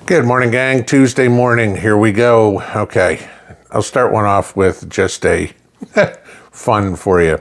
Good morning, gang. Tuesday morning. Here we go. Okay. I'll start one off with just a fun for you.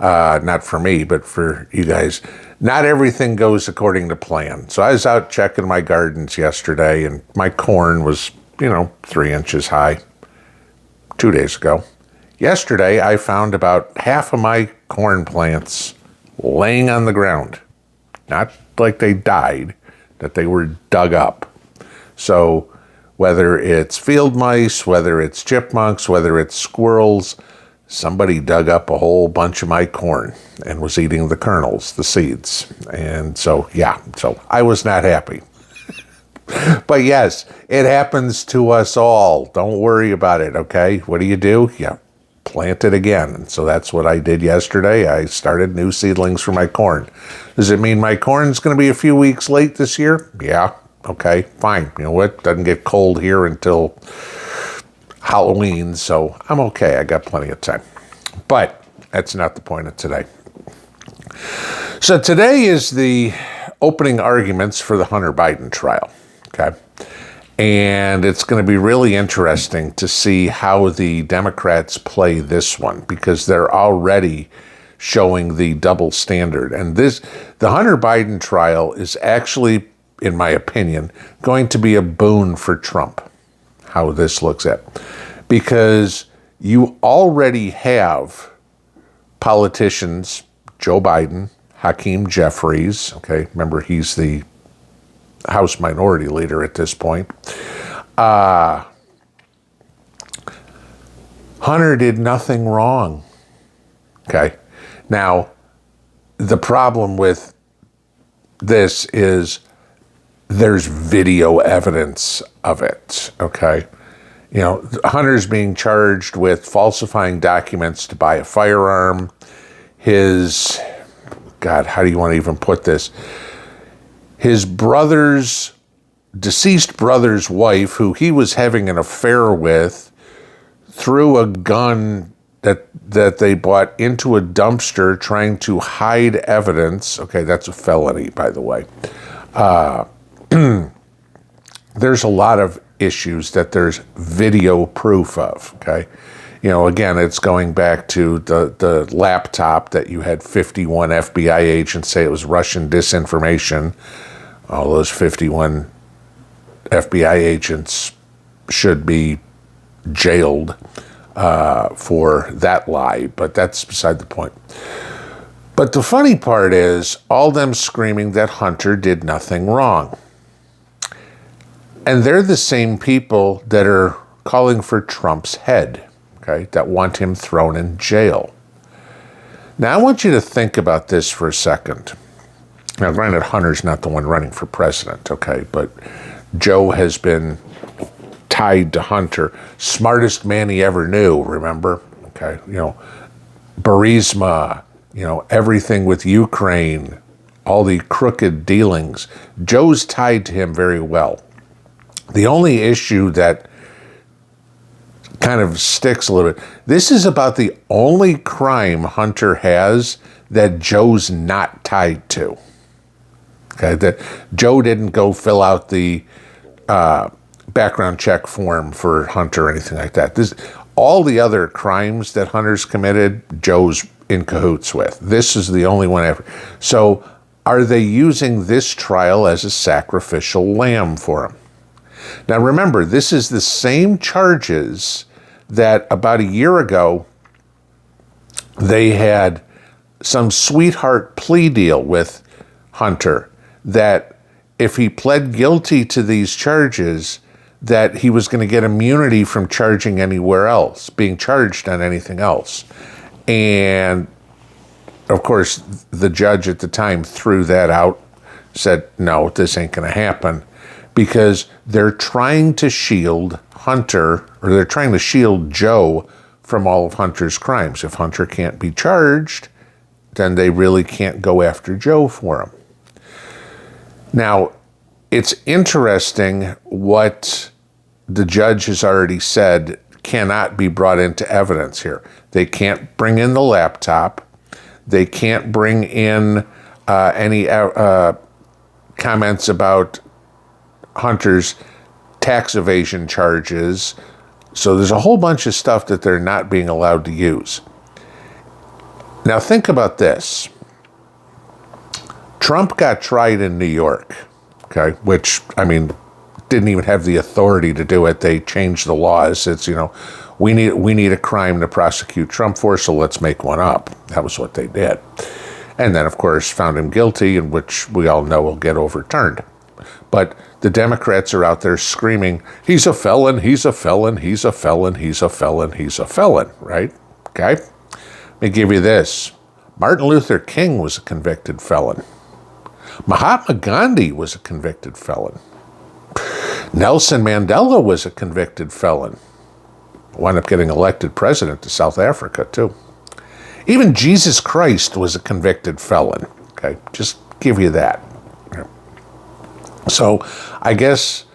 Not for me, but for you guys. Not everything goes according to plan. So I was out checking my gardens yesterday, and my corn was, 3 inches high 2 days ago. Yesterday, I found about half of my corn plants laying on the ground. Not like they died, that they were dug up. So whether it's field mice, whether it's chipmunks, whether it's squirrels, somebody dug up a whole bunch of my corn and was eating the kernels, the seeds. And so I was not happy. But yes, it happens to us all. Don't worry about it, okay? What do? Yeah, plant it again. And so that's what I did yesterday. I started new seedlings for my corn. Does it mean my corn's going to be a few weeks late this year? Yeah. Okay, fine. You know what? Doesn't get cold here until Halloween, so I'm okay. I got plenty of time. But that's not the point of today. So today is the opening arguments for the Hunter Biden trial. Okay. And it's going to be really interesting to see how the Democrats play this one, because they're already showing the double standard. And the Hunter Biden trial is actually, in my opinion, going to be a boon for Trump, how this looks at. Because you already have politicians, Joe Biden, Hakeem Jeffries, okay, remember he's the House Minority Leader at this point. Hunter did nothing wrong, okay? Now, the problem with this is there's video evidence of it, okay? Hunter's being charged with falsifying documents to buy a firearm. His, God, how do you want to even put this? His deceased brother's wife, who he was having an affair with, threw a gun that they bought into a dumpster trying to hide evidence. Okay, that's a felony, by the way. There's a lot of issues that there's video proof of, okay? Again, it's going back to the laptop that you had 51 FBI agents say it was Russian disinformation. All those 51 FBI agents should be jailed for that lie, but that's beside the point. But the funny part is all them screaming that Hunter did nothing wrong. And they're the same people that are calling for Trump's head, okay, that want him thrown in jail. Now, I want you to think about this for a second. Now, granted, Hunter's not the one running for president, okay, but Joe has been tied to Hunter. Smartest man he ever knew, remember? Okay, Burisma, everything with Ukraine, all the crooked dealings. Joe's tied to him very well. The only issue that kind of sticks a little bit, this is about the only crime Hunter has that Joe's not tied to. Okay, that Joe didn't go fill out the background check form for Hunter or anything like that. All the other crimes that Hunter's committed, Joe's in cahoots with. This is the only one ever. So are they using this trial as a sacrificial lamb for him? Now remember, this is the same charges that about a year ago they had some sweetheart plea deal with Hunter that if he pled guilty to these charges, that he was going to get immunity from charging anywhere else, being charged on anything else. And of course, the judge at the time threw that out, said, no, this ain't going to happen, because they're trying to shield Hunter, or they're trying to shield Joe from all of Hunter's crimes. If Hunter can't be charged, then they really can't go after Joe for him. Now, it's interesting what the judge has already said cannot be brought into evidence here. They can't bring in the laptop. They can't bring in any comments about Hunter's tax evasion charges. So there's a whole bunch of stuff that they're not being allowed to use. Now think about this. Trump got tried in New York, okay, which, I mean, didn't even have the authority to do it. They changed the laws. It's, you know, we need a crime to prosecute Trump for, so let's make one up. That was what they did. And then, of course, found him guilty, in which we all know will get overturned. But the Democrats are out there screaming, he's a felon, he's a felon, he's a felon, he's a felon, he's a felon, right? Okay? Let me give you this. Martin Luther King was a convicted felon. Mahatma Gandhi was a convicted felon. Nelson Mandela was a convicted felon. Wound up getting elected president of South Africa, too. Even Jesus Christ was a convicted felon. Okay, just give you that. So I guess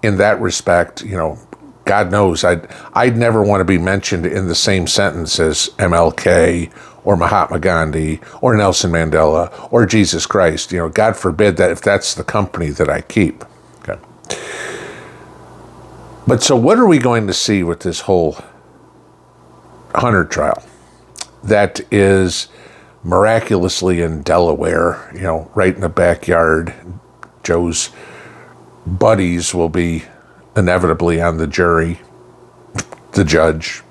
in that respect, you know, God knows, I'd never want to be mentioned in the same sentence as MLK or Mahatma Gandhi or Nelson Mandela or Jesus Christ. You know, God forbid that if that's the company that I keep. Okay. But so what are we going to see with this whole Hunter trial that is miraculously in Delaware, you know, right in the backyard? Joe's buddies will be inevitably on the jury, the judge,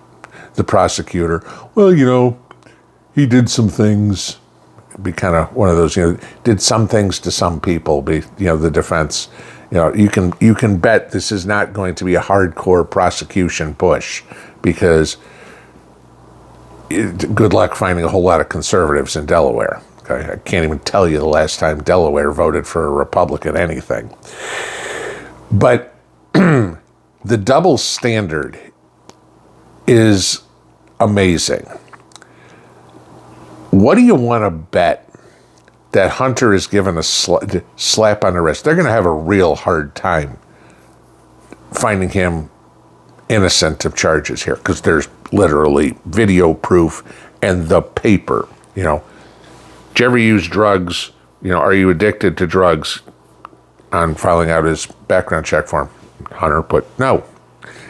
the prosecutor. Well, you know, he did some things. It'd be kind of one of those, you know, did some things to some people, be, you know, the defense. You know, you can bet this is not going to be a hardcore prosecution push, because good luck finding a whole lot of conservatives in Delaware. Okay? I can't even tell you the last time Delaware voted for a Republican anything. But the double standard is amazing. What do you want to bet that Hunter is given a slap on the wrist? They're going to have a real hard time finding him innocent of charges here, because there's literally video proof and the paper. You know, did you ever use drugs? You know, are you addicted to drugs? On filing out his background check form, Hunter put no,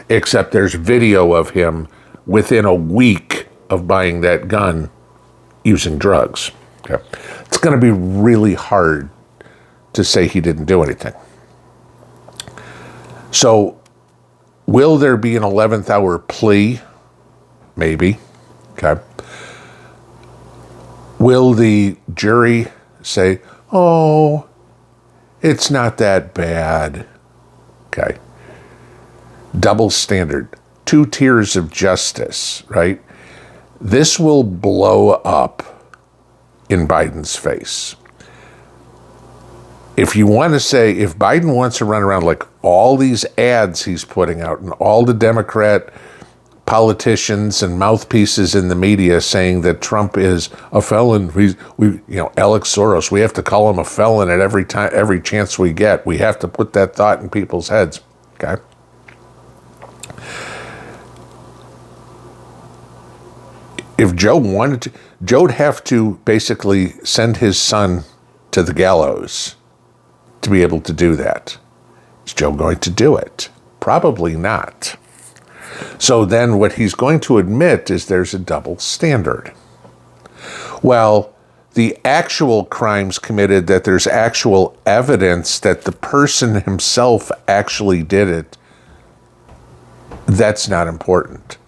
except there's video of him within a week of buying that gun using drugs. Okay. It's going to be really hard to say he didn't do anything. So will there be an 11th hour plea? Maybe. Okay. Will the jury say, oh, it's not that bad? Okay. Double standard. 2 tiers of justice, right? This will blow up in Biden's face. If you want to say, if Biden wants to run around like all these ads he's putting out and all the Democrat politicians and mouthpieces in the media saying that Trump is a felon, Alex Soros, we have to call him a felon at every chance we get. We have to put that thought in people's heads. Okay. If Joe wanted to, Joe'd have to basically send his son to the gallows to be able to do that. Is Joe going to do it? Probably not. So then what he's going to admit is there's a double standard. Well, the actual crimes committed, that there's actual evidence that the person himself actually did it, that's not important.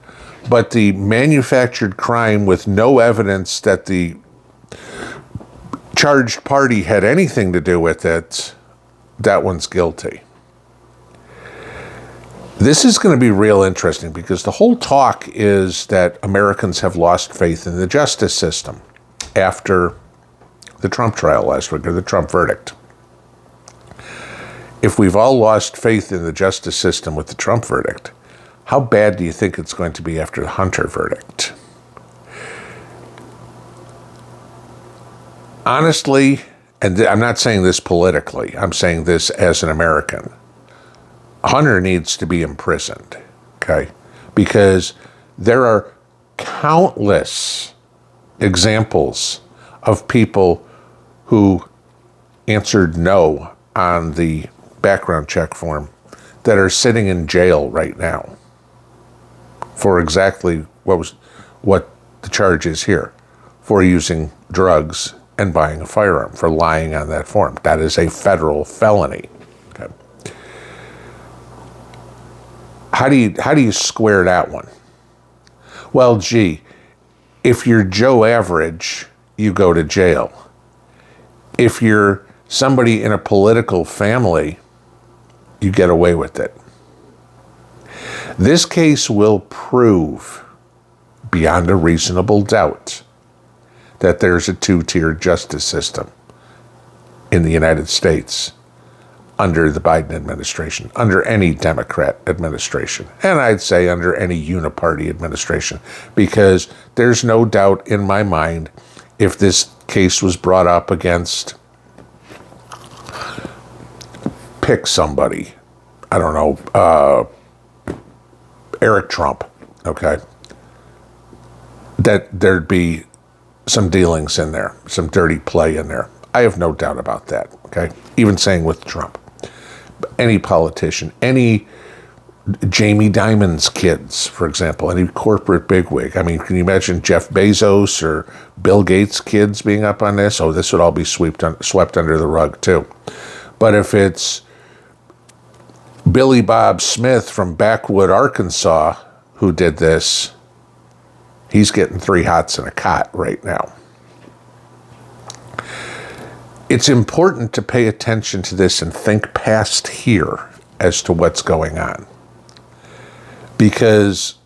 But the manufactured crime with no evidence that the charged party had anything to do with it, that one's guilty. This is going to be real interesting, because the whole talk is that Americans have lost faith in the justice system after the Trump trial last week, or the Trump verdict. If we've all lost faith in the justice system with the Trump verdict, how bad do you think it's going to be after the Hunter verdict? Honestly, and I'm not saying this politically, I'm saying this as an American, Hunter needs to be imprisoned, okay? Because there are countless examples of people who answered no on the background check form that are sitting in jail right now for exactly what the charge is here, for using drugs and buying a firearm, for lying on that form. That is a federal felony. Okay. How do you square that one? Well, gee, if you're Joe Average, you go to jail. If you're somebody in a political family, you get away with it. This case will prove beyond a reasonable doubt that there's a two-tier justice system in the United States under the Biden administration, under any Democrat administration, and I'd say under any uniparty administration, because there's no doubt in my mind, if this case was brought up against, pick somebody, I don't know, Eric Trump, okay, that there'd be some dealings in there, some dirty play in there. I have no doubt about that, okay? Even saying with Trump. Any politician, any Jamie Dimon's kids, for example, any corporate bigwig. I mean, can you imagine Jeff Bezos or Bill Gates' kids being up on this? Oh, this would all be swept under the rug, too. But if it's Billy Bob Smith from Backwood, Arkansas, who did this, he's getting 3 hots and a cot right now. It's important to pay attention to this and think past here as to what's going on. Because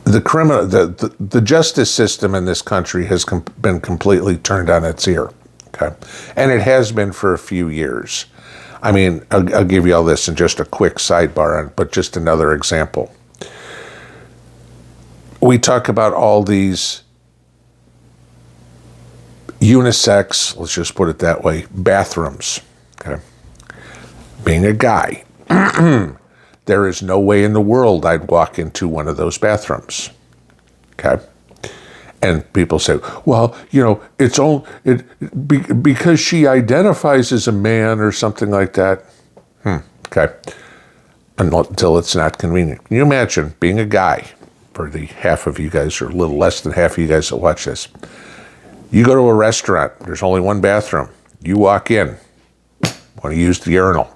the justice system in this country has been completely turned on its ear. Okay? And it has been for a few years. I mean, I'll give you all this in just a quick sidebar, but just another example. We talk about all these unisex, let's just put it that way, bathrooms. Okay. Being a guy, there is no way in the world I'd walk into one of those bathrooms. Okay. And people say, well, you know, because she identifies as a man or something like that. Okay. Until it's not convenient. Can you imagine being a guy, for the half of you guys, or a little less than half of you guys that watch this? You go to a restaurant, there's only one bathroom. You walk in, want to use the urinal.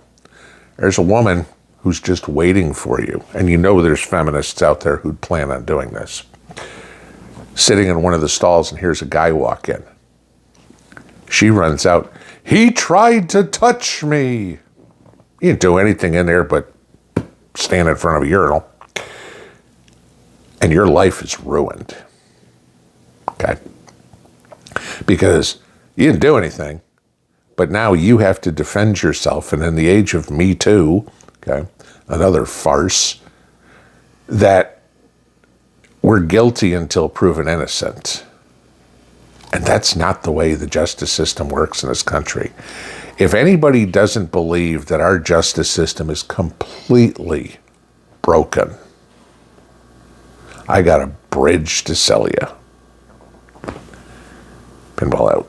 There's a woman who's just waiting for you. And you know there's feminists out there who'd plan on doing this. Sitting in one of the stalls, and here's a guy walk in. She runs out, he tried to touch me. You didn't do anything in there but stand in front of a urinal. And your life is ruined. Okay? Because you didn't do anything, but now you have to defend yourself. And in the age of Me Too, okay, another farce, that we're guilty until proven innocent. And that's not the way the justice system works in this country. If anybody doesn't believe that our justice system is completely broken, I got a bridge to sell you. Pinball out.